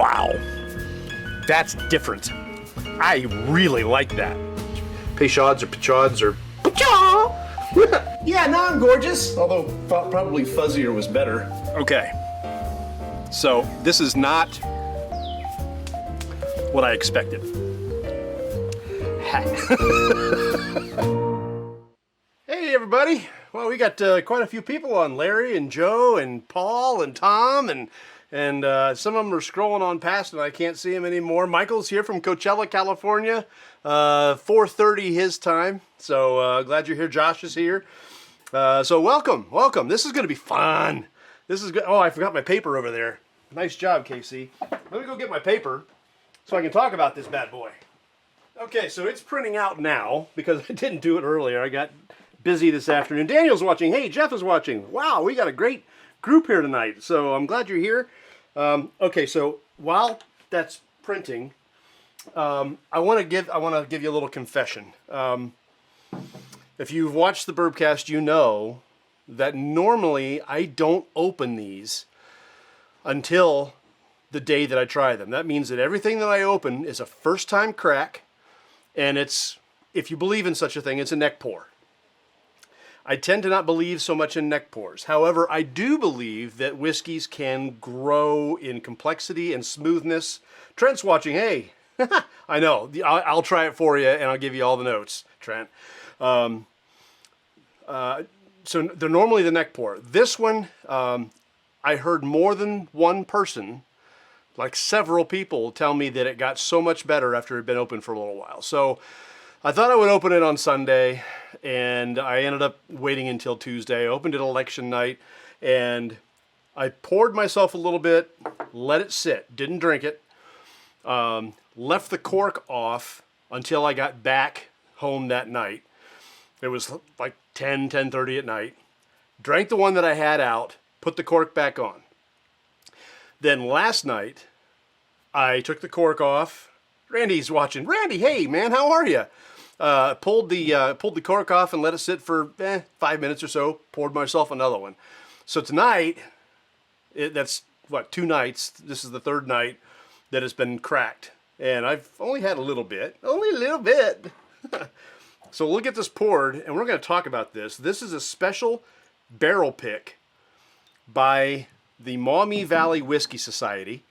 Wow, that's different. I really like that. Peychauds or Pechaud's or Pechaud. Yeah, now I'm gorgeous. Although probably fuzzier was better. Okay, so this is not what I expected. Hey everybody. Well, we got quite a few people on. Larry and Joe and Paul and Tom and some of them are scrolling on past and I can't see them anymore. Michael's here from Coachella, California. 4:30 his time. So glad you're here. Josh is here. So welcome. This is going to be fun. This is good. Oh, I forgot my paper over there. Nice job, Casey. Let me go get my paper so I can talk about this bad boy. Okay, so it's printing out now because I didn't do it earlier. I got busy this afternoon. Daniel's watching. Hey, Jeff is watching. Wow, we got a great group here tonight. So I'm glad you're here. Okay, so while that's printing, I want to give you a little confession. If you've watched the Bourbcast, you know that normally I don't open these until the day that I try them. That means that everything that I open is a first-time crack, and it's, if you believe in such a thing, it's a neck pour. I tend to not believe so much in neck pours. However, I do believe that whiskeys can grow in complexity and smoothness. Trent's watching. Hey, I know. I'll try it for you, and I'll give you all the notes, Trent. So they're normally the neck pour. This one, I heard more than one person, like several people, tell me that it got so much better after it had been open for a little while. So I thought I would open it on Sunday, and I ended up waiting until Tuesday. I opened it election night, and I poured myself a little bit, let it sit, didn't drink it, left the cork off until I got back home that night. It was like 10:30 at night. Drank the one that I had out, put the cork back on. Then last night, I took the cork off. Randy's watching. Randy, hey man, how are you? Pulled the cork off and let it sit for 5 minutes or so. Poured myself another one. So tonight, that's what, 2 nights. This is the 3rd night that it's been cracked, and I've only had a little bit. Only a little bit. So we'll get this poured, and we're going to talk about this. This is a special barrel pick by the Maumee Valley Whiskey Society.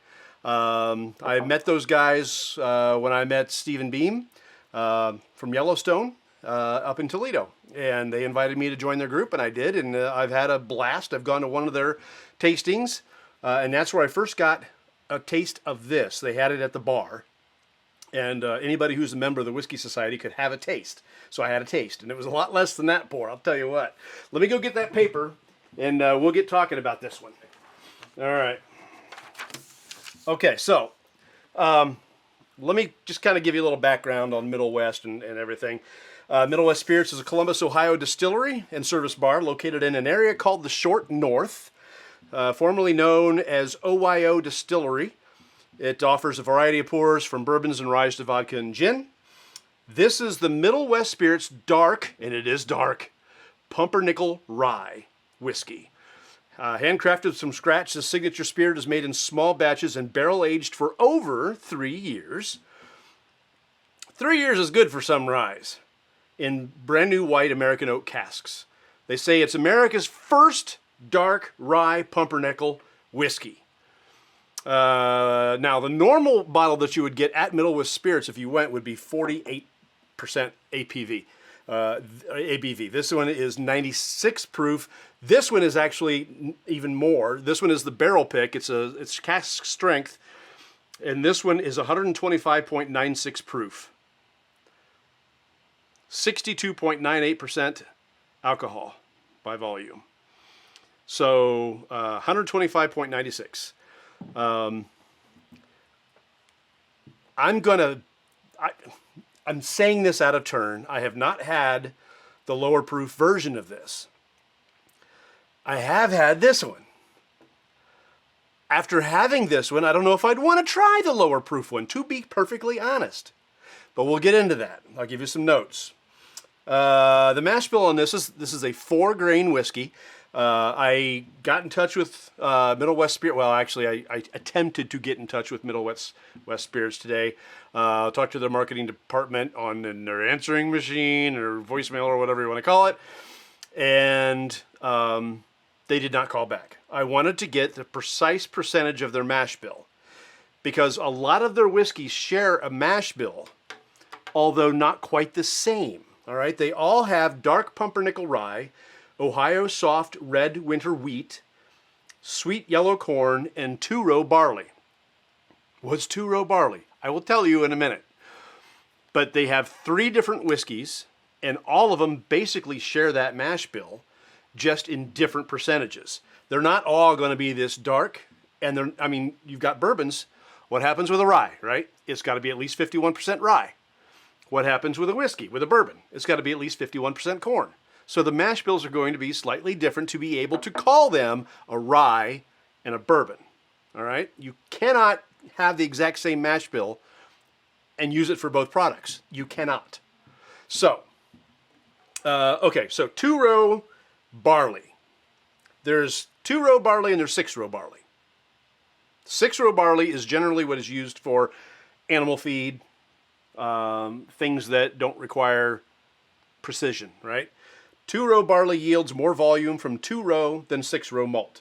I met those guys when I met Stephen Beam from Yellowstone up in Toledo, and they invited me to join their group, and I did, and I've had a blast. I've gone to one of their tastings, and that's where I first got a taste of this. They had it at the bar, and anybody who's a member of the Whiskey Society could have a taste. So I had a taste, and it was a lot less than that pour, I'll tell you what. Let me go get that paper, and we'll get talking about this one. All right. Okay, so let me just kind of give you a little background on Middle West and everything. Middle West Spirits is a Columbus, Ohio distillery and service bar located in an area called the Short North, formerly known as OYO Distillery. It offers a variety of pours from bourbons and ryes to vodka and gin. This is the Middle West Spirits dark, and it is dark, Pumpernickel Rye whiskey. Handcrafted from scratch, the signature spirit is made in small batches and barrel-aged for over 3 years. 3 years is good for some ryes in brand new white American oak casks. They say it's America's first dark rye pumpernickel whiskey. Now, the normal bottle that you would get at Middle West Spirits if you went would be 48% ABV. This one is 96 proof. This one is actually even more. This one is the barrel pick. It's cask strength, and this one is 125.96 proof. 62.98% alcohol by volume. So 125.96. I'm saying this out of turn. I have not had the lower proof version of this. I have had this one. After having this one, I don't know if I'd want to try the lower proof one, to be perfectly honest. But we'll get into that. I'll give you some notes. The mash bill on this is a 4-grain whiskey. I got in touch with Middle West Spirit. Well, actually, I attempted to get in touch with Middle West Spirits today. Talked to their marketing department on their answering machine or voicemail or whatever you want to call it, and they did not call back. I wanted to get the precise percentage of their mash bill because a lot of their whiskeys share a mash bill, although not quite the same. All right, they all have dark pumpernickel rye, Ohio soft red winter wheat, sweet yellow corn, and two-row barley. What's two-row barley? I will tell you in a minute. But they have 3 different whiskeys, and all of them basically share that mash bill, just in different percentages. They're not all going to be this dark, and you've got bourbons. What happens with a rye, right? It's got to be at least 51% rye. What happens with a whiskey, with a bourbon? It's got to be at least 51% corn. So the mash bills are going to be slightly different to be able to call them a rye and a bourbon. All right? You cannot have the exact same mash bill and use it for both products. You cannot. So, okay, so two-row barley. There's two-row barley and there's six-row barley. Six-row barley is generally what is used for animal feed, things that don't require precision, right? Two-row barley yields more volume from two-row than six-row malt.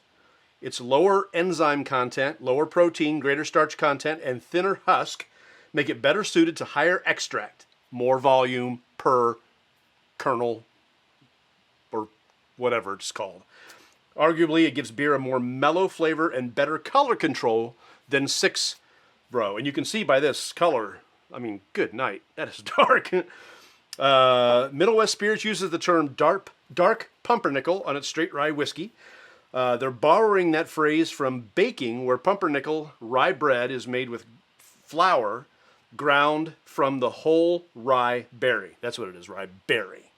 Its lower enzyme content, lower protein, greater starch content, and thinner husk make it better suited to higher extract, more volume per kernel, or whatever it's called. Arguably, it gives beer a more mellow flavor and better color control than six-row. And you can see by this color, I mean, good night, that is dark. Middle West Spirits uses the term dark pumpernickel on its straight rye whiskey. They're borrowing that phrase from baking, where pumpernickel rye bread is made with flour ground from the whole rye berry. That's what it is, rye berry.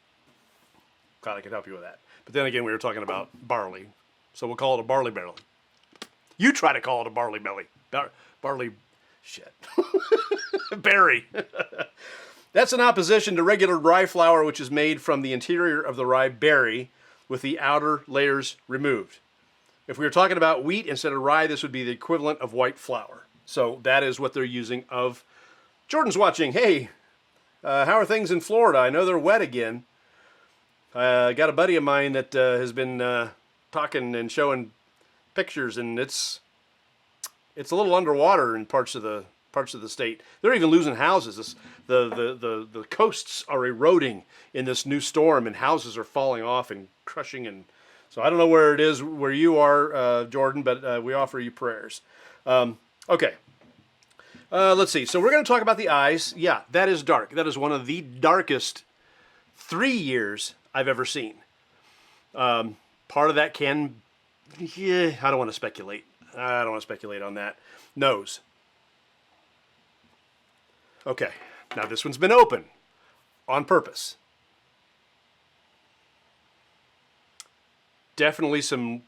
Glad I could help you with that. But then again, we were talking about barley, so we'll call it a barley barrel. You try to call it a barley belly. Barley, shit. Berry. That's in opposition to regular rye flour, which is made from the interior of the rye berry with the outer layers removed. If we were talking about wheat instead of rye, this would be the equivalent of white flour. So that is what they're using of. Jordan's watching. Hey, how are things in Florida? I know they're wet again. I got a buddy of mine that has been talking and showing pictures, and it's a little underwater in parts of the state. They're even losing houses. The coasts are eroding in this new storm, and houses are falling off and crushing. And so I don't know where it is where you are, Jordan, but we offer you prayers. Okay. Let's see. So we're going to talk about the eyes. Yeah, that is dark. That is one of the darkest 3 years I've ever seen. Part of that can, I don't want to speculate. I don't want to speculate on that. Nose. Okay, now this one's been open on purpose. Definitely some,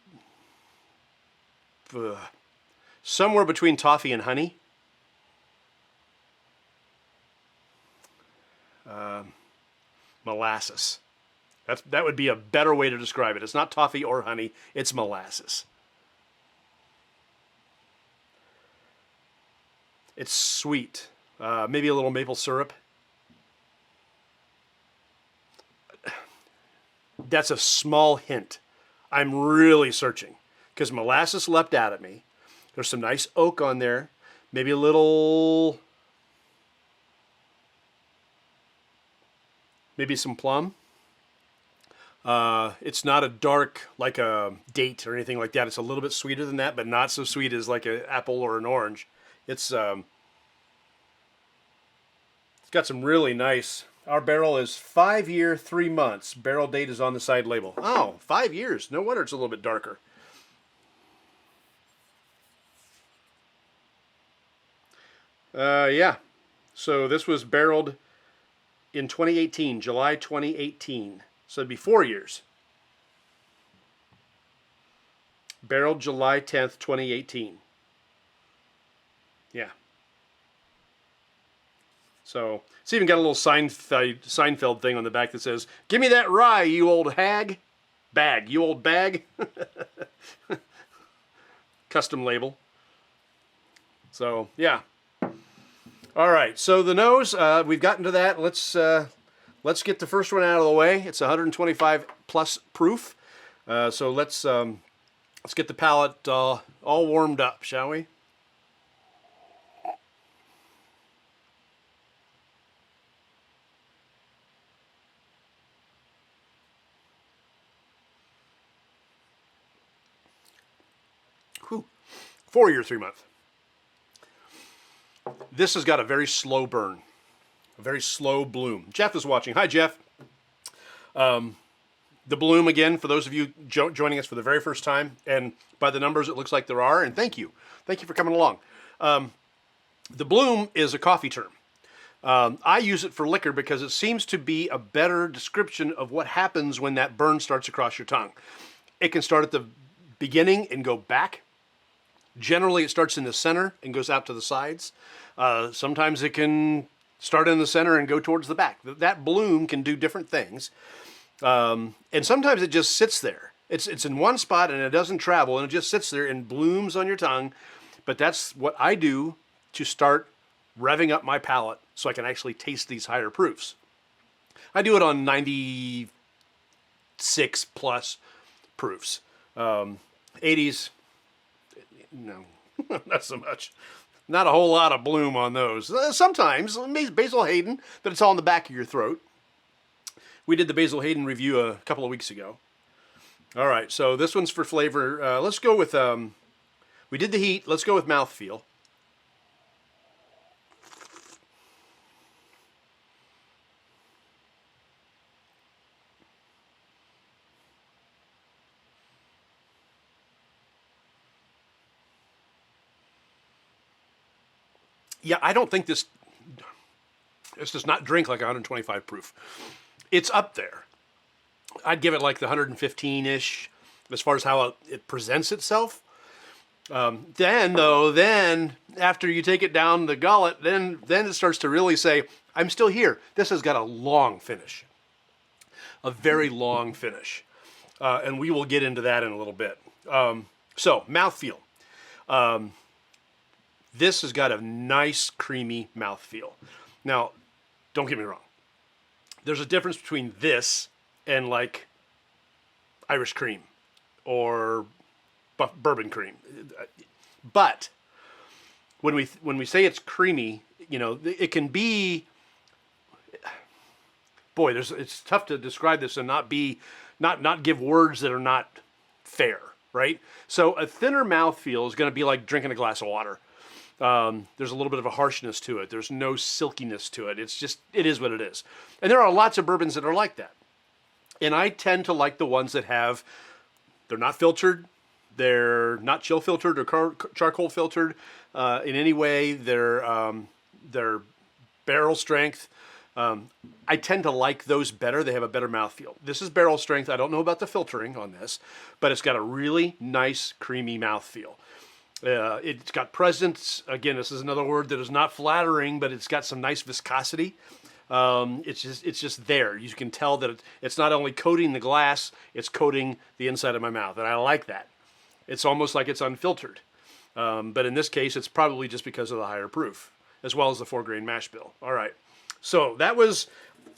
somewhere between toffee and honey. Molasses. That would be a better way to describe it. It's not toffee or honey, it's molasses. It's sweet. Maybe a little maple syrup. That's a small hint. I'm really searching because molasses leapt out at me. There's some nice oak on there. Maybe a little, maybe some plum. It's not a dark like a date or anything like that. It's a little bit sweeter than that, but not so sweet as like an apple or an orange. It's got some really nice. Our barrel is 5 year, 3 months. Barrel date is on the side label. Oh, 5 years. No wonder it's a little bit darker. Yeah. So this was barreled in 2018, July 2018. So it'd be 4 years. Barreled July 10th, 2018. Yeah. So it's even got a little Seinfeld thing on the back that says, "Give me that rye, you old hag." Bag, you old bag. Custom label. So, yeah. All right, so the nose, we've gotten to that. Let's get the first one out of the way. It's 125 plus proof. So let's get the palate all warmed up, shall we? Whew. 4 year, 3 month. This has got a very slow burn, a very slow bloom. Jeff is watching. Hi, Jeff. The bloom, again, for those of you joining us for the very first time, and by the numbers it looks like there are, and thank you. Thank you for coming along. The bloom is a coffee term. I use it for liquor because it seems to be a better description of what happens when that burn starts across your tongue. It can start at the beginning and go back. Generally, it starts in the center and goes out to the sides. Sometimes it can start in the center and go towards the back. That bloom can do different things. And sometimes it just sits there. It's in one spot and it doesn't travel, and it just sits there and blooms on your tongue. But that's what I do to start revving up my palate so I can actually taste these higher proofs. I do it on 96 plus proofs. 80s, no, not so much. Not a whole lot of bloom on those. Sometimes, Basil Hayden, but it's all in the back of your throat. We did the Basil Hayden review a couple of weeks ago. All right, so this one's for flavor. Let's go with, we did the heat. Let's go with mouthfeel. Yeah, I don't think this does not drink like 125 proof. It's up there. I'd give it like the 115-ish as far as how it presents itself. Then after you take it down the gullet, then it starts to really say, I'm still here. This has got a long finish, a very long finish. And we will get into that in a little bit. So, mouthfeel. This has got a nice, creamy mouthfeel. Now, don't get me wrong. There's a difference between this and like Irish cream or bourbon cream. But when we say it's creamy, you know, it can be. Boy, it's tough to describe this and not give words that are not fair, right? So a thinner mouthfeel is going to be like drinking a glass of water. There's a little bit of a harshness to it. There's no silkiness to it. It is what it is. And there are lots of bourbons that are like that. And I tend to like the ones that they're not filtered. They're not chill filtered or charcoal filtered in any way. They're barrel strength. I tend to like those better. They have a better mouthfeel. This is barrel strength. I don't know about the filtering on this, but it's got a really nice, creamy mouthfeel. It's got presence. Again, this is another word that is not flattering, but it's got some nice viscosity. It's just there. You can tell that it's not only coating the glass, it's coating the inside of my mouth, and I like that. It's almost like it's unfiltered. But in this case, it's probably just because of the higher proof, as well as the 4-grain mash bill. All right. So that was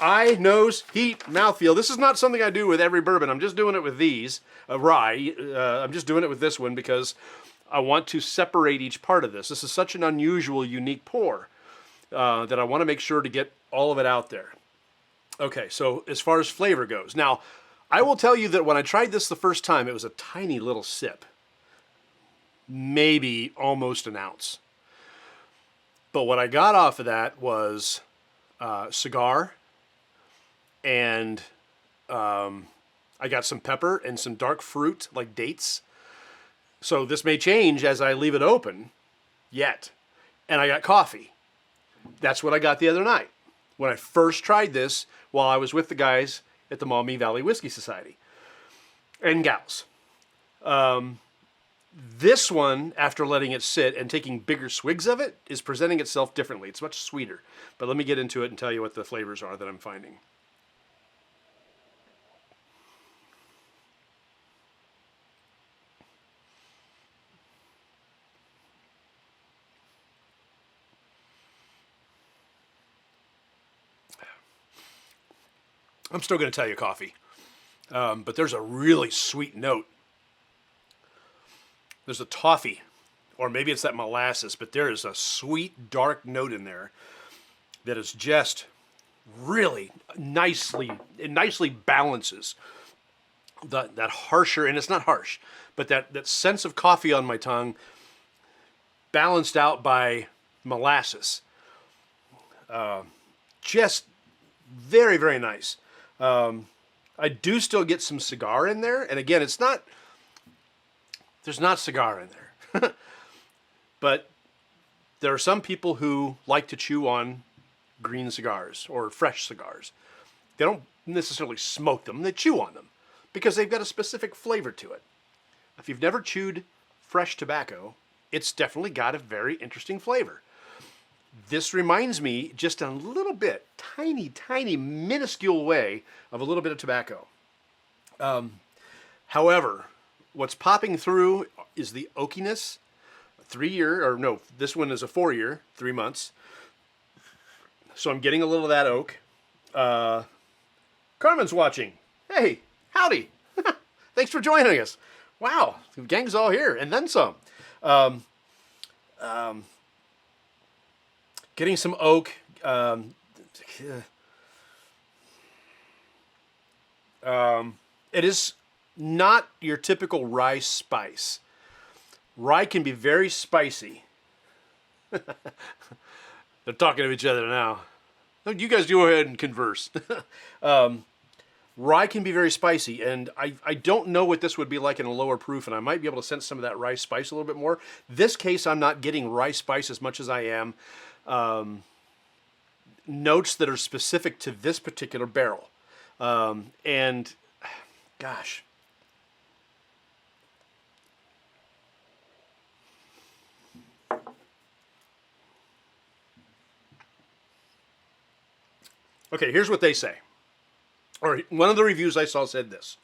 eye, nose, heat, mouthfeel. This is not something I do with every bourbon. I'm just doing it with these. Rye. I'm just doing it with this one because I want to separate each part of this. This is such an unusual, unique pour that I want to make sure to get all of it out there. Okay, so as far as flavor goes. Now, I will tell you that when I tried this the first time, it was a tiny little sip. Maybe almost an ounce. But what I got off of that was cigar, and I got some pepper and some dark fruit, like dates. So this may change as I leave it open, yet. And I got coffee. That's what I got the other night when I first tried this while I was with the guys at the Maumee Valley Whiskey Society. And gals. This one, after letting it sit and taking bigger swigs of it, is presenting itself differently. It's much sweeter. But let me get into it and tell you what the flavors are that I'm finding. I'm still going to tell you coffee. But there's a really sweet note. There's a toffee, or maybe it's that molasses, but there is a sweet, dark note in there that is just really it nicely balances that harsher, and it's not harsh, but that sense of coffee on my tongue balanced out by molasses. Just very, very nice. I do still get some cigar in there, and again, there's not cigar in there. But there are some people who like to chew on green cigars or fresh cigars. They don't necessarily smoke them, they chew on them because they've got a specific flavor to it. If you've never chewed fresh tobacco, it's definitely got a very interesting flavor. This reminds me just a little bit, tiny, minuscule way of a little bit of tobacco. However, what's popping through is the oakiness. This one is a 4-year, 3 months. So I'm getting a little of that oak. Carmen's watching. Hey, howdy. Thanks for joining us. Wow, the gang's all here, and then some. Getting some oak. It is not your typical rye spice. Rye can be very spicy. They're talking to each other now. You guys go ahead and converse. Rye can be very spicy, and I don't know what this would be like in a lower proof, and I might be able to sense some of that rye spice a little bit more. This case, I'm not getting rye spice as much as I am notes that are specific to this particular barrel. And gosh. Okay, here's what they say. Or one of the reviews I saw said this.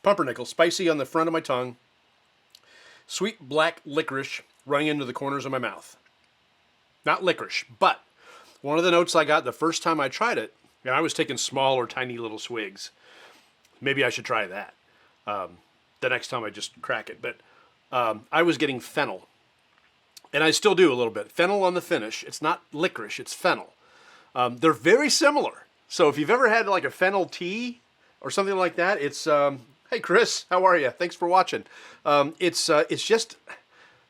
Pumpernickel, spicy on the front of my tongue. Sweet black licorice running into the corners of my mouth. Not licorice, but one of the notes I got the first time I tried it, and I was taking small or tiny little swigs. Maybe I should try that the next time I just crack it. But I was getting fennel. And I still do a little bit. Fennel on the finish. It's not licorice, it's fennel. They're very similar. So if you've ever had like a fennel tea or something like that, it's, hey Chris, how are you? Thanks for watching. It's just,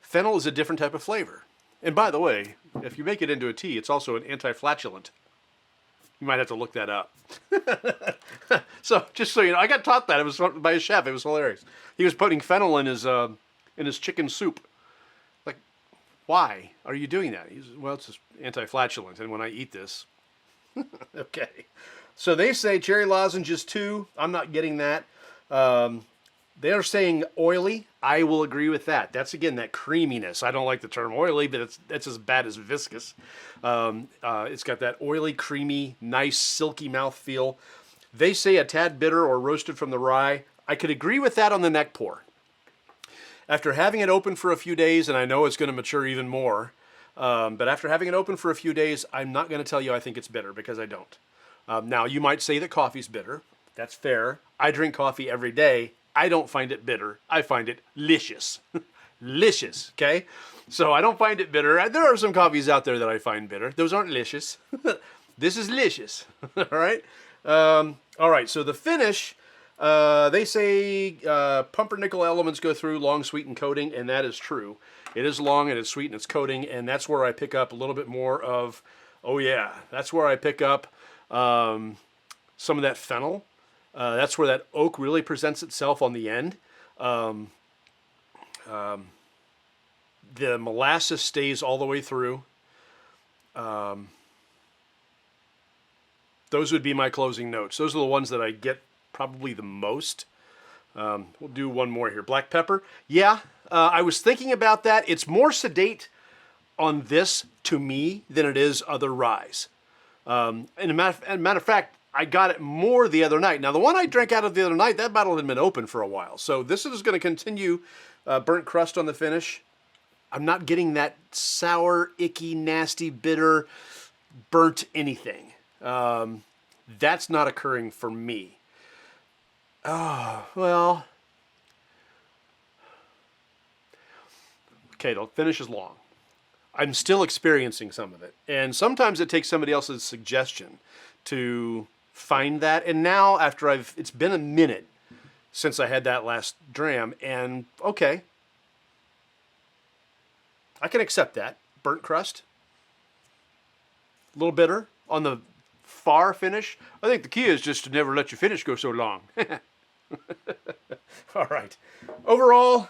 fennel is a different type of flavor. And by the way, if you make it into a tea, it's also an anti-flatulent. You might have to look that up. So just so you know, I got taught that. It was by a chef. It was hilarious. He was putting fennel in his chicken soup. Like, why are you doing that? He says, well, it's anti-flatulent, and when I eat this, okay. So they say cherry lozenges too. I'm not getting that. They are saying oily. I will agree with that. That's, again, that creaminess. I don't like the term oily, but it's as bad as viscous. It's got that oily, creamy, nice, silky mouthfeel. They say a tad bitter or roasted from the rye. I could agree with that on the neck pour. After having it open for a few days, and I know it's going to mature even more, but after having it open for a few days, I'm not going to tell you I think it's bitter, because I don't. Now, you might say that coffee's bitter. That's fair. I drink coffee every day. I don't find it bitter. I find it licious. Licious, okay? So I don't find it bitter. There are some coffees out there that I find bitter. Those aren't licious. This is licious, all right? All right, so the finish, they say pumpernickel elements go through long, sweet, and coating, and that is true. It is long, and it's sweet, and it's coating, and that's where I pick up a little bit more of, oh yeah, that's where I pick up some of that fennel. That's where that oak really presents itself on the end. The molasses stays all the way through. Those would be my closing notes. Those are the ones that I get probably the most. We'll do one more here. Black pepper. Yeah, I was thinking about that. It's more sedate on this to me than it is other ryes. And a matter of fact, I got it more the other night. Now, the one I drank out of the other night, that bottle had been open for a while. So this is going to continue burnt crust on the finish. I'm not getting that sour, icky, nasty, bitter, burnt anything. That's not occurring for me. Oh, well. Okay, the finish is long. I'm still experiencing some of it. And sometimes it takes somebody else's suggestion to find that. And now after it's been a minute since I had that last dram, and okay, I can accept that. Burnt crust, a little bitter on the far finish. I think the key is just to never let your finish go so long. All right. Overall,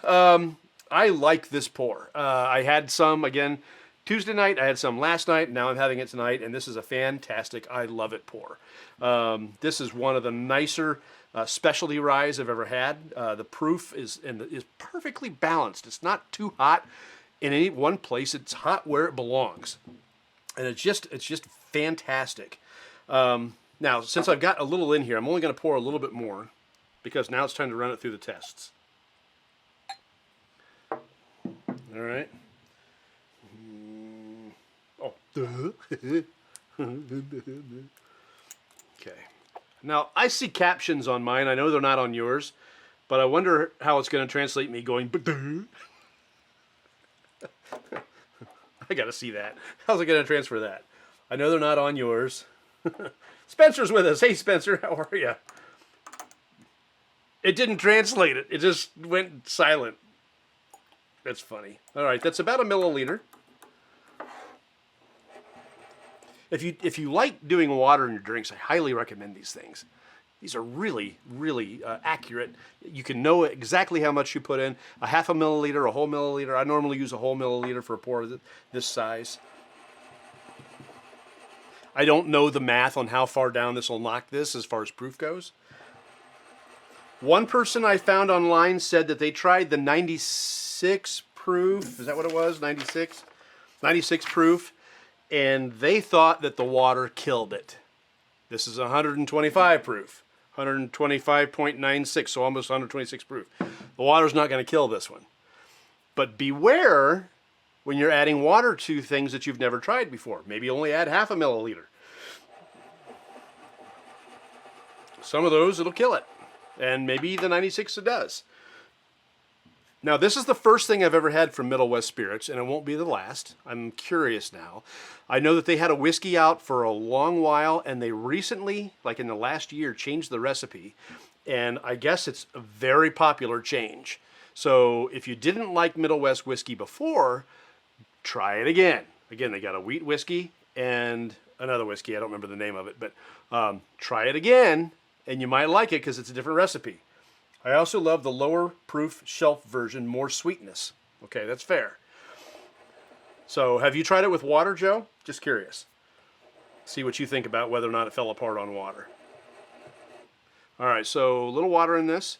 I like this pour. I had some, again, Tuesday night. I had some last night. Now I'm having it tonight, and this is a fantastic, I love it pour. This is one of the nicer specialty ryes I've ever had. The proof is perfectly balanced. It's not too hot in any one place. It's hot where it belongs, and it's just fantastic. Now, since I've got a little in here, I'm only going to pour a little bit more because now it's time to run it through the tests. All right. Oh. Okay. Now, I see captions on mine. I know they're not on yours, but I wonder how it's going to translate me going, I got to see that. How's it going to transfer that? I know they're not on yours. Spencer's with us. Hey, Spencer, how are you? It didn't translate it. It just went silent. That's funny. All right, that's about a milliliter. If you like doing water in your drinks, I highly recommend these things. These are really, really accurate. You can know exactly how much you put in. A half a milliliter, a whole milliliter. I normally use a whole milliliter for a pour this size. I don't know the math on how far down this will knock this as far as proof goes. One person I found online said that they tried the 96 proof. Is that what it was? 96? 96 proof. And they thought that the water killed it. This is 125 proof. 125.96, so almost 126 proof. The water's not going to kill this one. But beware when you're adding water to things that you've never tried before. Maybe only add half a milliliter. Some of those, it'll kill it. And maybe the 96 it does. Now, this is the first thing I've ever had from Middle West Spirits, and it won't be the last. I'm curious now. I know that they had a whiskey out for a long while, and they recently, like in the last year, changed the recipe. And I guess it's a very popular change. So if you didn't like Middle West whiskey before, try it again. Again, they got a wheat whiskey and another whiskey. I don't remember the name of it, but try it again, and you might like it because it's a different recipe. I also love the lower proof shelf version, more sweetness. Okay, that's fair. So have you tried it with water, Joe? Just curious. See what you think about whether or not it fell apart on water. All right, so a little water in this.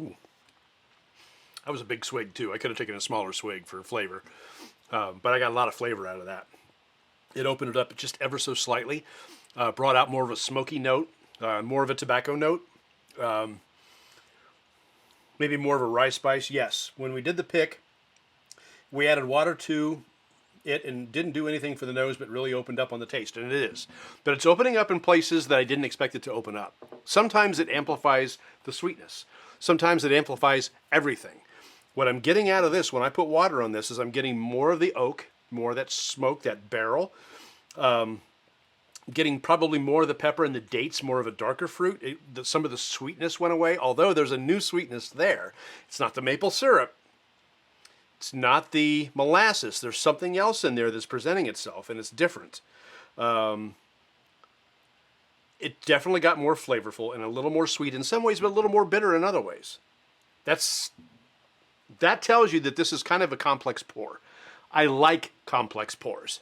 Ooh. That was a big swig too. I could have taken a smaller swig for flavor, but I got a lot of flavor out of that. It opened it up just ever so slightly, brought out more of a smoky note, more of a tobacco note, maybe more of a rye spice. Yes, when we did the pick, we added water to it and didn't do anything for the nose, but really opened up on the taste, and it is. But it's opening up in places that I didn't expect it to open up. Sometimes it amplifies the sweetness. Sometimes it amplifies everything. What I'm getting out of this when I put water on this is I'm getting more of the oak, more of that smoke, that barrel. Getting probably more of the pepper and the dates, more of a darker fruit. Some of the sweetness went away, although there's a new sweetness there. It's not the maple syrup. It's not the molasses. There's something else in there that's presenting itself, and it's different. It definitely got more flavorful and a little more sweet in some ways, but a little more bitter in other ways. That tells you that this is kind of a complex pour. I like complex pours.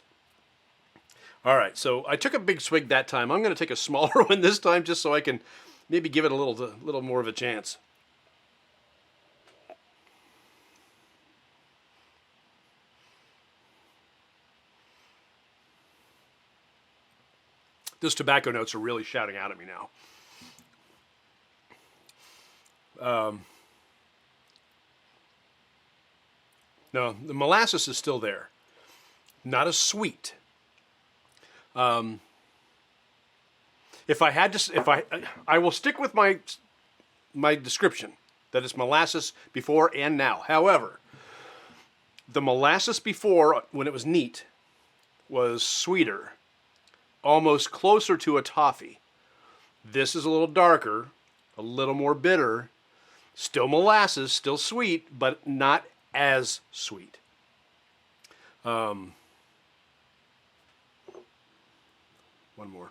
All right, so I took a big swig that time. I'm going to take a smaller one this time just so I can maybe give it a little more of a chance. Those tobacco notes are really shouting out at me now. No, the molasses is still there. Not as sweet. If I had to, I will stick with my description that it's molasses before and now. However, the molasses before, when it was neat, was sweeter, almost closer to a toffee. This is a little darker, a little more bitter, still molasses, still sweet, but not as sweet. One more.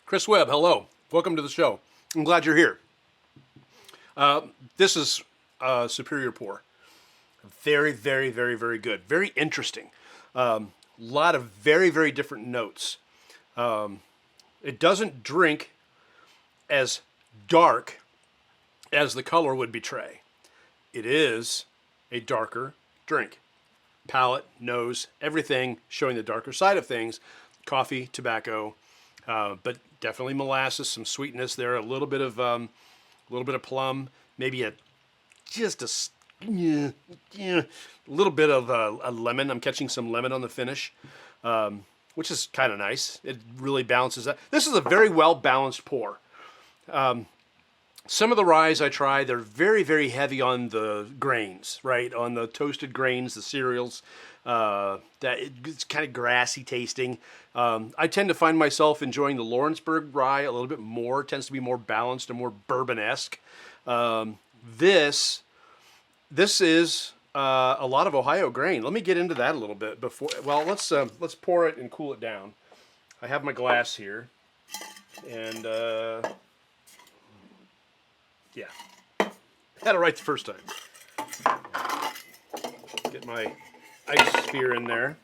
Chris Webb, hello. Welcome to the show. I'm glad you're here. This is Superior Pour. Very, very, very, very good. Very interesting. Lot of very, very different notes. It doesn't drink as dark as the color would betray. It is a darker drink. Palate, nose, everything showing the darker side of things. Coffee, tobacco, but definitely molasses, some sweetness there, a little bit of plum, maybe little bit of a lemon. I'm catching some lemon on the finish, which is kind of nice. It really balances that. This is a very well balanced pour. Some of the ryes I try, they're very, very heavy on the grains, right? On the toasted grains, the cereals. It's kind of grassy tasting. I tend to find myself enjoying the Lawrenceburg rye a little bit more. It tends to be more balanced and more bourbon-esque. This is a lot of Ohio grain. Let me get into that a little bit before. Well, let's pour it and cool it down. I have my glass here, and yeah, had it right the first time. Get my ice sphere in there,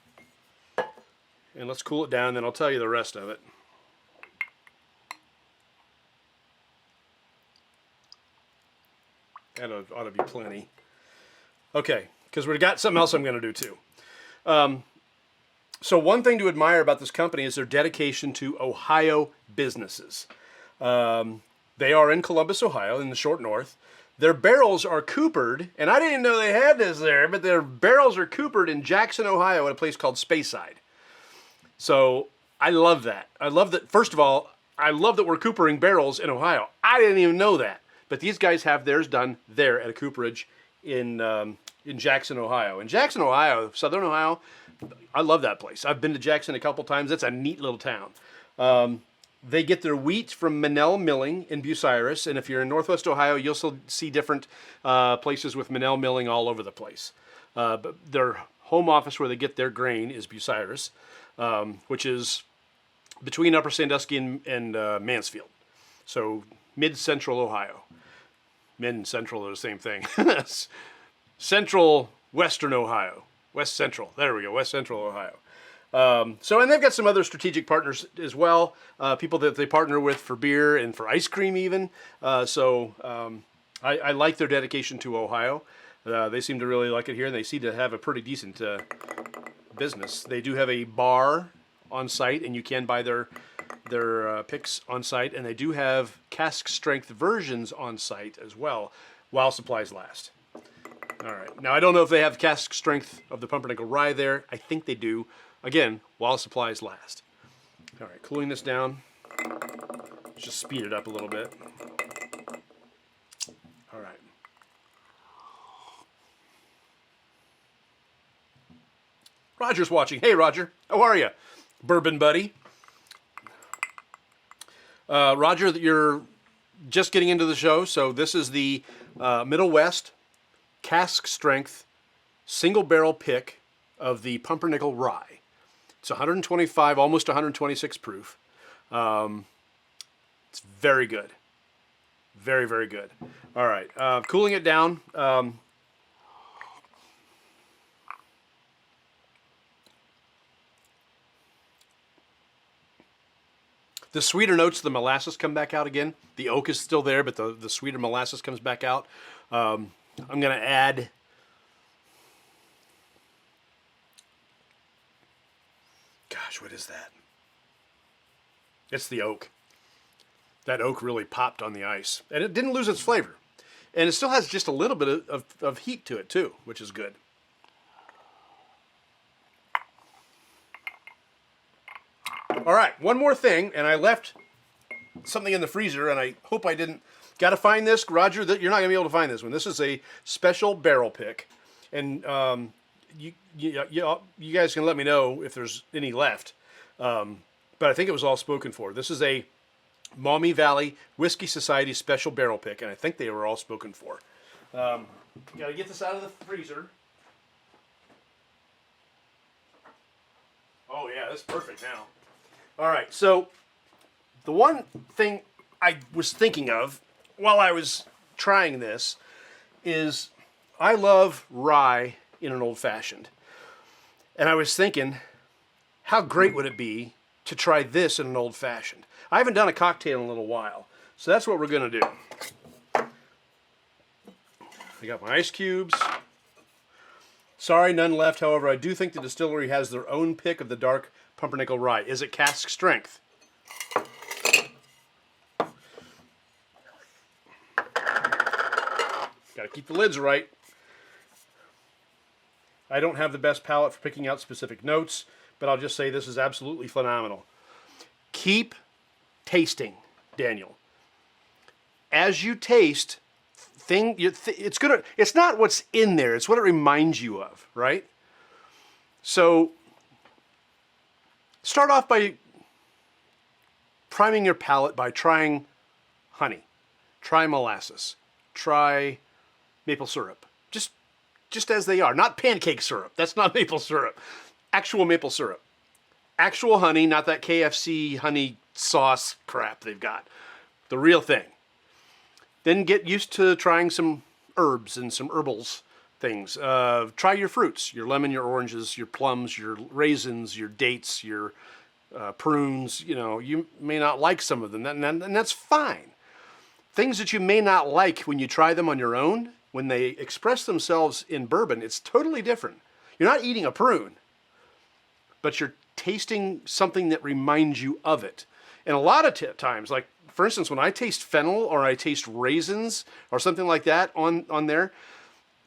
and let's cool it down. Then I'll tell you the rest of it. That ought to be plenty. Okay, because we've got something else I'm going to do too. So one thing to admire about this company is their dedication to Ohio businesses. They are in Columbus, Ohio, in the short north. Their barrels are coopered, and I didn't know they had this there, but their barrels are coopered in Jackson, Ohio, at a place called Speyside. So I love that. I love that. First of all, I love that we're coopering barrels in Ohio. I didn't even know that. But these guys have theirs done there at a cooperage in Jackson, Ohio. In Jackson, Ohio, Southern Ohio, I love that place. I've been to Jackson a couple times. That's a neat little town. They get their wheat from Minnell Milling in Bucyrus, and if you're in Northwest Ohio, you'll still see different places with Minnell Milling all over the place. But their home office where they get their grain is Bucyrus, which is between Upper Sandusky and Mansfield. So mid-central Ohio. Mid and central are the same thing. Central Western Ohio. West Central. There we go. West Central Ohio. And they've got some other strategic partners as well. People that they partner with for beer and for ice cream even. I like their dedication to Ohio. They seem to really like it here, and they seem to have a pretty decent business. They do have a bar on site, and you can buy their picks on site, and they do have cask strength versions on site as well, while supplies last. All right. Now, I don't know if they have cask strength of the Pumpernickel Rye there. I think they do. Again, while supplies last. All right, cooling this down. Just speed it up a little bit. All right. Roger's watching. Hey, Roger. How are you? Bourbon buddy. Roger, you're just getting into the show, so this is the Middle West cask strength single barrel pick of the Pumpernickel Rye. It's 125, almost 126 proof. It's very good. Very, very good. All right, cooling it down. The sweeter notes, the molasses come back out again. The oak is still there, but the sweeter molasses comes back out. I'm going to add gosh, what is that? It's the oak. That oak really popped on the ice. And it didn't lose its flavor. And it still has just a little bit of heat to it too, which is good. All right, one more thing, and I left something in the freezer, and I hope I didn't. Got to find this, Roger. You're not gonna be able to find this one. This is a special barrel pick, and you guys can let me know if there's any left. But I think it was all spoken for. This is a Maumee Valley Whiskey Society special barrel pick, and I think they were all spoken for. Got to get this out of the freezer. Oh yeah, that's perfect now. All right, so the one thing I was thinking of while I was trying this is I love rye in an old-fashioned. And I was thinking, how great would it be to try this in an old-fashioned? I haven't done a cocktail in a little while, so that's what we're going to do. I got my ice cubes. Sorry, none left. However, I do think the distillery has their own pick of the dark Pumpernickel Rye. Is it cask strength? Got to keep the lids right. I don't have the best palate for picking out specific notes, but I'll just say this is absolutely phenomenal. Keep tasting, Daniel. As you taste, it's not what's in there, it's what it reminds you of, right? So start off by priming your palate by trying honey, try molasses, try maple syrup, just as they are. Not pancake syrup, that's not maple syrup. Actual maple syrup. Actual honey, not that KFC honey sauce crap they've got. The real thing. Then get used to trying some herbs and some herbals things. Try your fruits, your lemon, your oranges, your plums, your raisins, your dates, your prunes. You know, you may not like some of them, and that's fine. Things that you may not like when you try them on your own, when they express themselves in bourbon, it's totally different. You're not eating a prune, but you're tasting something that reminds you of it. And a lot of times, like for instance, when I taste fennel or I taste raisins or something like that on there,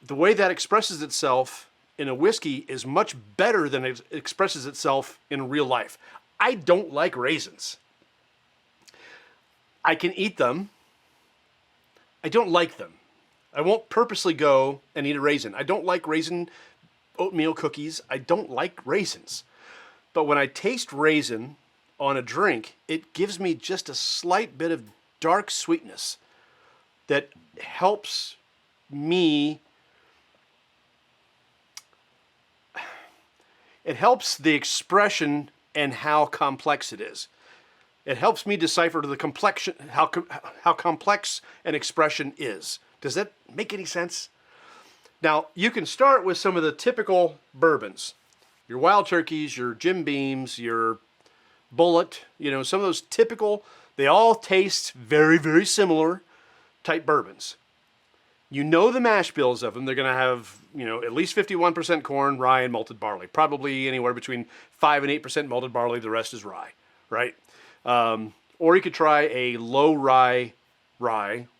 the way that expresses itself in a whiskey is much better than it expresses itself in real life. I don't like raisins. I can eat them. I don't like them. I won't purposely go and eat a raisin. I don't like raisin oatmeal cookies. I don't like raisins. But when I taste raisin on a drink, it gives me just a slight bit of dark sweetness that helps me. It helps the expression and how complex it is. It helps me decipher the complexion, how complex an expression is. Does that make any sense? Now, you can start with some of the typical bourbons. Your Wild Turkeys, your Jim Beams, your Bullet, you know, some of those typical, they all taste very, very similar type bourbons. You know the mash bills of them. They're going to have, you know, at least 51% corn, rye, and malted barley. Probably anywhere between 5 and 8% malted barley. The rest is rye, right? Or you could try a low rye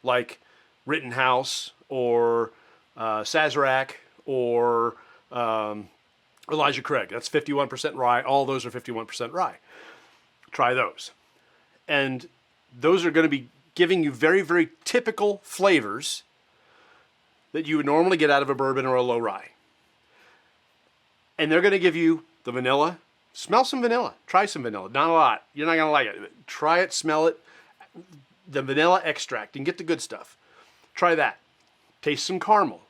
like Rittenhouse or Sazerac or Elijah Craig. That's 51% rye. All those are 51% rye. Try those. And those are going to be giving you very, very typical flavors that you would normally get out of a bourbon or a low rye. And they're going to give you the vanilla. Smell some vanilla. Try some vanilla. Not a lot. You're not going to like it. Try it, smell it. The vanilla extract and get the good stuff. Try that. Taste some caramel.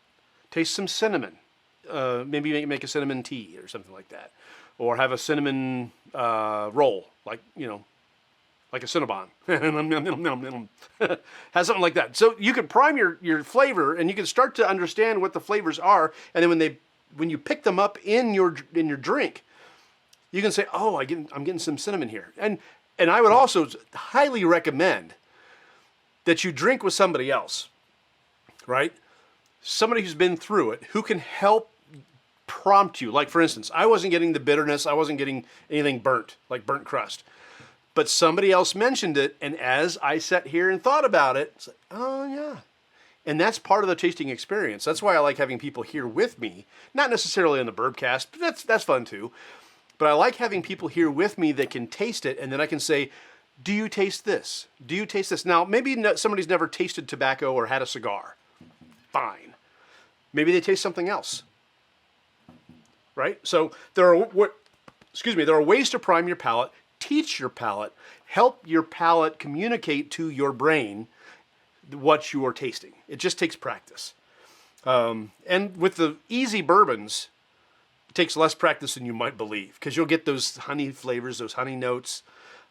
Taste some cinnamon. Maybe make a cinnamon tea or something like that. Or have a cinnamon roll, like, you know, like a Cinnabon. Has something like that. So you can prime your flavor, and you can start to understand what the flavors are. And then when you pick them up in your drink, you can say, oh, I'm getting some cinnamon here. And I would also highly recommend that you drink with somebody else, right? somebody who's been through it, who can help prompt you. Like, for instance, I wasn't getting the bitterness. I wasn't getting anything burnt, like burnt crust. But somebody else mentioned it, and as I sat here and thought about it, it's like, oh, yeah. And that's part of the tasting experience. That's why I like having people here with me. Not necessarily on the Bourbcast, but that's fun too. But I like having people here with me that can taste it, and then I can say, do you taste this? Do you taste this? Now, maybe somebody's never tasted tobacco or had a cigar. Fine. Maybe they taste something else. Right? So there are ways to prime your palate, teach your palate, help your palate communicate to your brain what you are tasting. It just takes practice. And with the easy bourbons, it takes less practice than you might believe, because you'll get those honey flavors, those honey notes.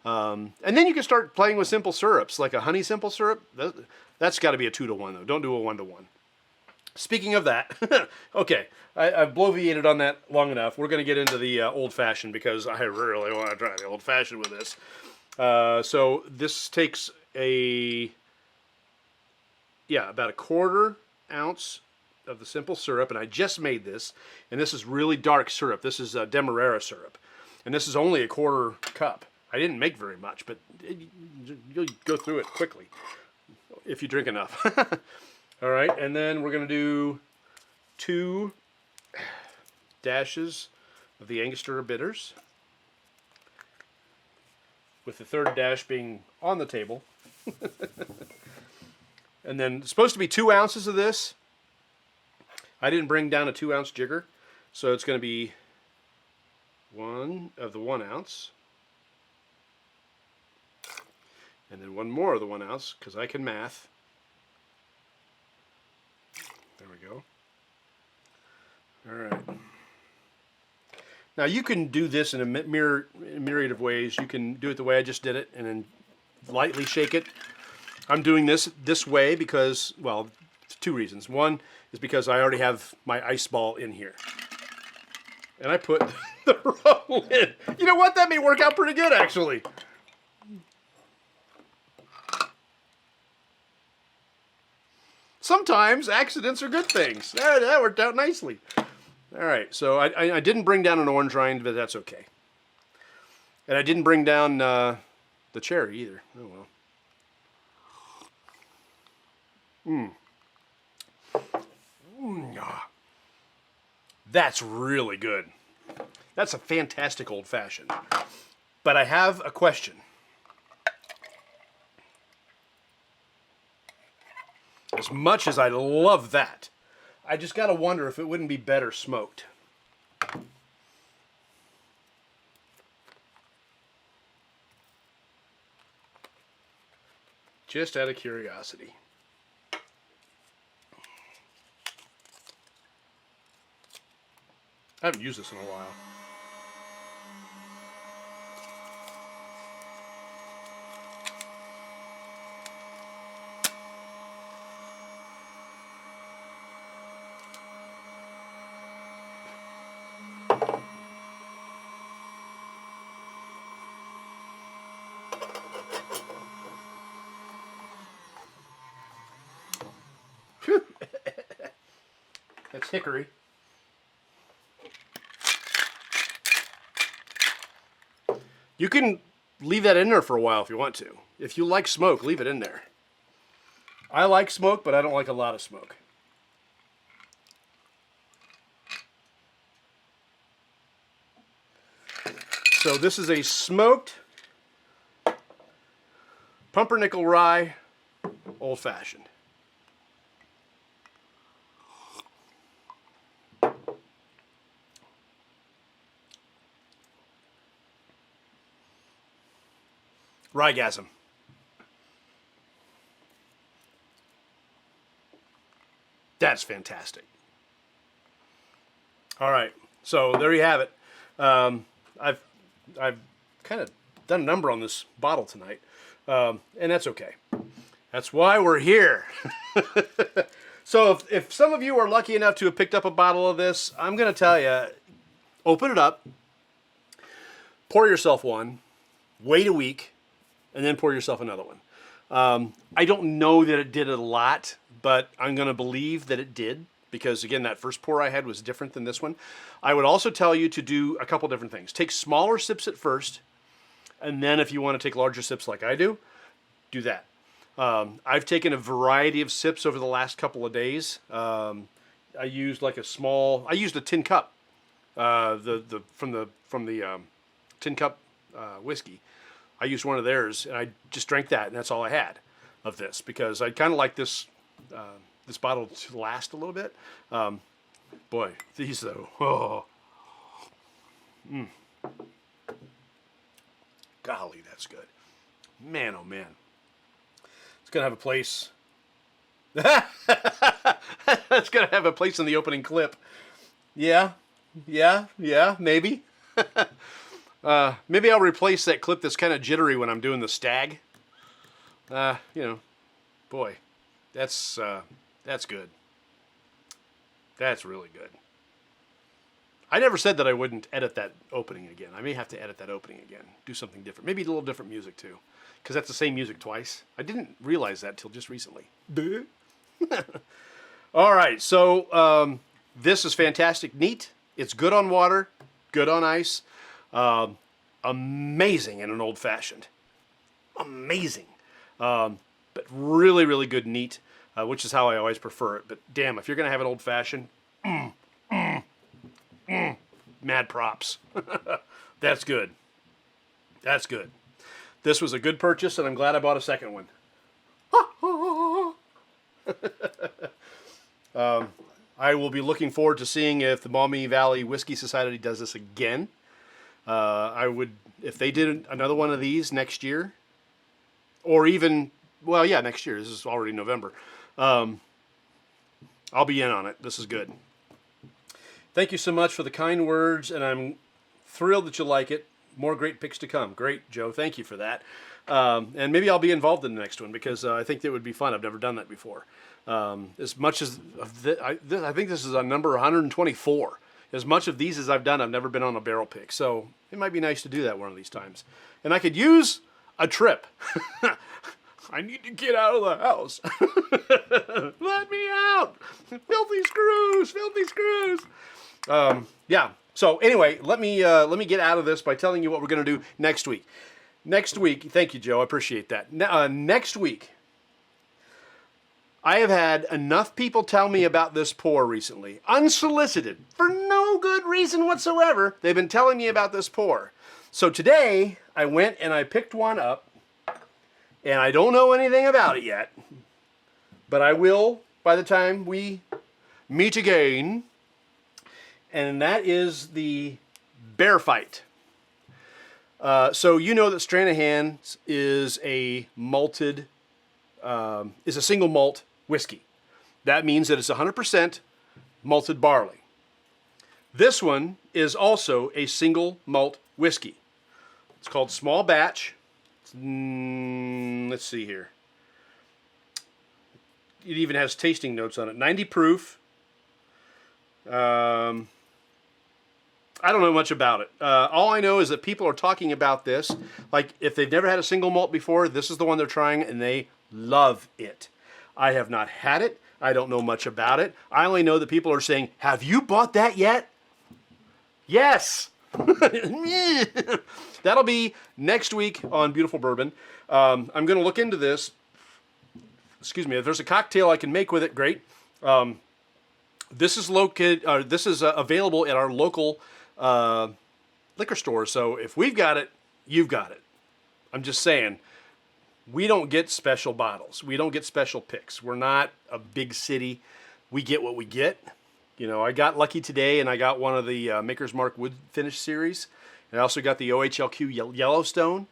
And then you can start playing with simple syrups, like a honey simple syrup. That's got to be a 2-to-1 though. Don't do a 1-to-1. Speaking of that, okay, I've bloviated on that long enough. We're going to get into the old-fashioned, because I really want to try the old-fashioned with this. So this takes about a 1/4 ounce of the simple syrup, and I just made this, and this is really dark syrup. This is Demerara syrup, and this is only a 1/4 cup. I didn't make very much, but you'll go through it quickly if you drink enough. All right, and then we're going to do 2 dashes of the Angostura bitters, with the 3rd dash being on the table. And then it's supposed to be 2 ounces of this. I didn't bring down a 2-ounce jigger, so it's going to be 1 of the 1 ounce. And then 1 more of the 1 ounce, because I can math. There we go. All right. Now you can do this in a myriad of ways. You can do it the way I just did it, and then lightly shake it. I'm doing this way because, well, 2 reasons. One is because I already have my ice ball in here. And I put the wrong lid. You know what? That may work out pretty good, actually. Sometimes accidents are good things. That worked out nicely. All right, so I didn't bring down an orange rind, but that's okay. And I didn't bring down the cherry either. Oh, well. That's really good. That's a fantastic old-fashioned. But I have a question. As much as I love that, I just got to wonder if it wouldn't be better smoked. Just out of curiosity. I haven't used this in a while. That's hickory. You can leave that in there for a while if you want to. If you like smoke, leave it in there. I like smoke, but I don't like a lot of smoke. So this is a smoked Pumpernickel Rye old-fashioned. Ryegasm. That's fantastic. All right, so there you have it. I've kind of done a number on this bottle tonight, and that's okay. That's why we're here. So if some of you are lucky enough to have picked up a bottle of this, I'm going to tell you, open it up, pour yourself one, wait a week, and then pour yourself another one. I don't know that it did a lot, but I'm going to believe that it did because, again, that first pour I had was different than this one. I would also tell you to do a couple different things. Take smaller sips at first, and then if you want to take larger sips like I do that. I've taken a variety of sips over the last couple of days. I used like I used a tin cup, from the tin cup whiskey. I used one of theirs, and I just drank that, and that's all I had of this because I kind of like this this bottle to last a little bit. Boy, these though, golly, that's good. Man, oh man, it's gonna have a place. It's gonna have a place in the opening clip. Yeah, maybe. Maybe I'll replace that clip that's kind of jittery when I'm doing the stag. Boy, that's good. That's really good. I never said that I wouldn't edit that opening again. I may have to edit that opening again. Do something different. Maybe a little different music too. Because that's the same music twice. I didn't realize that till just recently. All right, so this is fantastic. Neat. It's good on water, good on ice. Amazing in an old-fashioned. Amazing. But really, really good neat, which is how I always prefer it. But damn, if you're going to have an old-fashioned, mad props. That's good. That's good. This was a good purchase, and I'm glad I bought a second one. I will be looking forward to seeing if the Maumee Valley Whiskey Society does this again. I would, if they did another one of these next year, or even, well, yeah, next year. This is already November. I'll be in on it. This is good. Thank you so much for the kind words, and I'm thrilled that you like it. More great picks to come. Great, Joe. Thank you for that. And maybe I'll be involved in the next one because I think that would be fun. I've never done that before. As much as I think this is on number 124. As much of these as I've done, I've never been on a barrel pick. So it might be nice to do that one of these times. And I could use a trip. I need to get out of the house. Let me out. Filthy screws. Filthy screws. Yeah. So anyway, let me get out of this by telling you what we're going to do next week. Next week, thank you, Joe. I appreciate that. Next week, I have had enough people tell me about this pour recently, unsolicited, for no good reason whatsoever. They've been telling me about this pour. So today, I went and I picked one up, and I don't know anything about it yet, but I will by the time we meet again, and that is the Bear Fight. So you know that Stranahan's is a malted, is a single malt whiskey. That means that it's 100% malted barley. This one is also a single malt whiskey. It's called Small Batch. Let's see here. It even has tasting notes on it. 90 proof. I don't know much about it. All I know is that people are talking about this. Like, if they've never had a single malt before, this is the one they're trying, and they love it. I have not had it. I don't know much about it. I only know that people are saying, have you bought that yet? Yes. That'll be next week on Beautiful Bourbon. I'm going to look into this. Excuse me. If there's a cocktail I can make with it, great. This is located. This is available at our local liquor store. So if we've got it, you've got it. I'm just saying, we don't get special bottles. We don't get special picks. We're not a big city. We get what we get. You know, I got lucky today, and I got one of the Maker's Mark Wood Finish series. And I also got the OHLQ Yellowstone.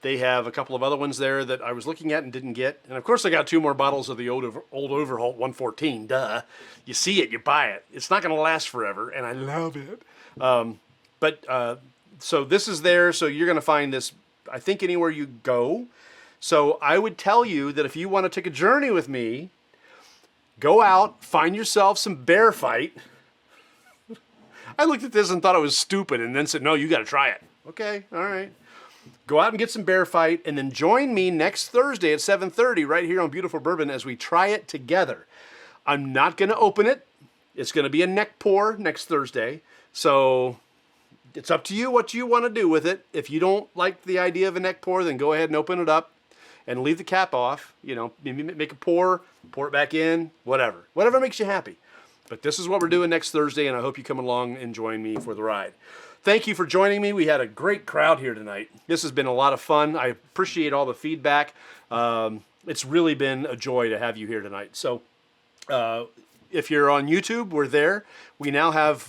They have a couple of other ones there that I was looking at and didn't get. And of course, I got 2 more bottles of the old Overholt 114. Duh. You see it, you buy it. It's not going to last forever, and I love it. So this is there. So you're going to find this, I think, anywhere you go. So I would tell you that if you want to take a journey with me, go out, find yourself some Bear Fight. I looked at this and thought it was stupid, and then said, no, you got to try it. Okay, all right. go out and get some Bear Fight, and then join me next Thursday at 7:30 right here on Beautiful Bourbon as we try it together. I'm not going to open it. It's going to be a neck pour next Thursday. So it's up to you what you want to do with it. If you don't like the idea of a neck pour, then go ahead and open it up and leave the cap off. You know, maybe make a pour it back in, whatever. Whatever makes you happy. But this is what we're doing next Thursday, and I hope you come along and join me for the ride. Thank you for joining me. We had a great crowd here tonight. This has been a lot of fun. I appreciate all the feedback. It's really been a joy to have you here tonight. So if you're on YouTube, we're there. We now have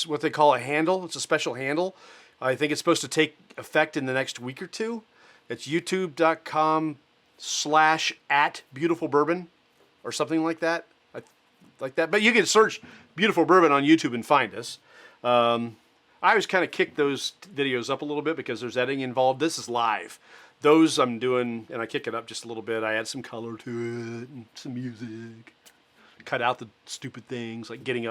what they call a handle. It's a special handle. I think it's supposed to take effect in the next week or two. It's youtube.com/@beautifulbourbon or something like that. But you can search Beautiful Bourbon on YouTube and find us. I always kind of kick those videos up a little bit because there's editing involved. This is live. Those I'm doing, and I kick it up just a little bit. I add some color to it and some music. Cut out the stupid things like getting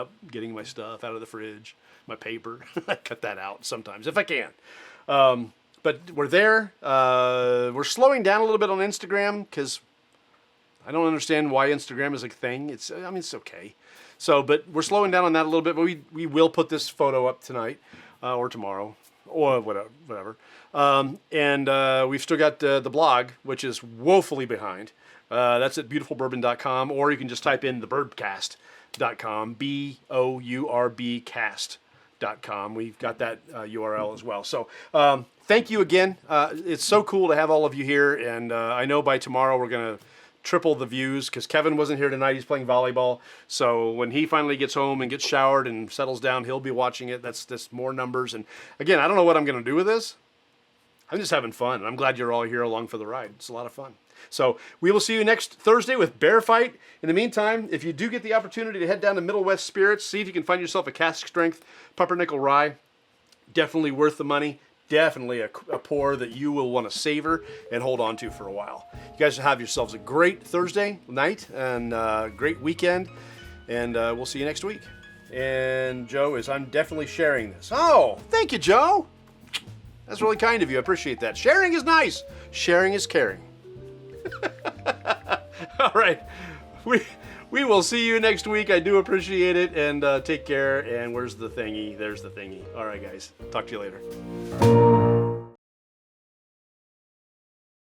my stuff out of the fridge, my paper. I cut that out sometimes if I can. But we're there. We're slowing down a little bit on Instagram because I don't understand why Instagram is a thing. It's okay. So, but we're slowing down on that a little bit. But we will put this photo up tonight or tomorrow or whatever. We've still got the blog, which is woefully behind. That's at beautifulbourbon.com, or you can just type in the Bourbcast.com, BOURBcast.com. We've got that URL as well. So thank you again. It's so cool to have all of you here, and I know by tomorrow we're going to triple the views because Kevin wasn't here tonight. He's playing volleyball. So when he finally gets home and gets showered and settles down, he'll be watching it. That's more numbers. And again, I don't know what I'm going to do with this. I'm just having fun. I'm glad you're all here along for the ride. It's a lot of fun. So we will see you next Thursday with Bear Fight. In the meantime, if you do get the opportunity to head down to Middle West Spirits, see if you can find yourself a cask strength Pumpernickel Rye. Definitely worth the money. Definitely a pour that you will want to savor and hold on to for a while. You guys have yourselves a great Thursday night and great weekend. And we'll see you next week. And Joe I'm definitely sharing this. Oh, thank you, Joe. That's really kind of you. I appreciate that. Sharing is nice. Sharing is caring. All right. We will see you next week. I do appreciate it. And take care. And where's the thingy? There's the thingy. All right, guys. Talk to you later.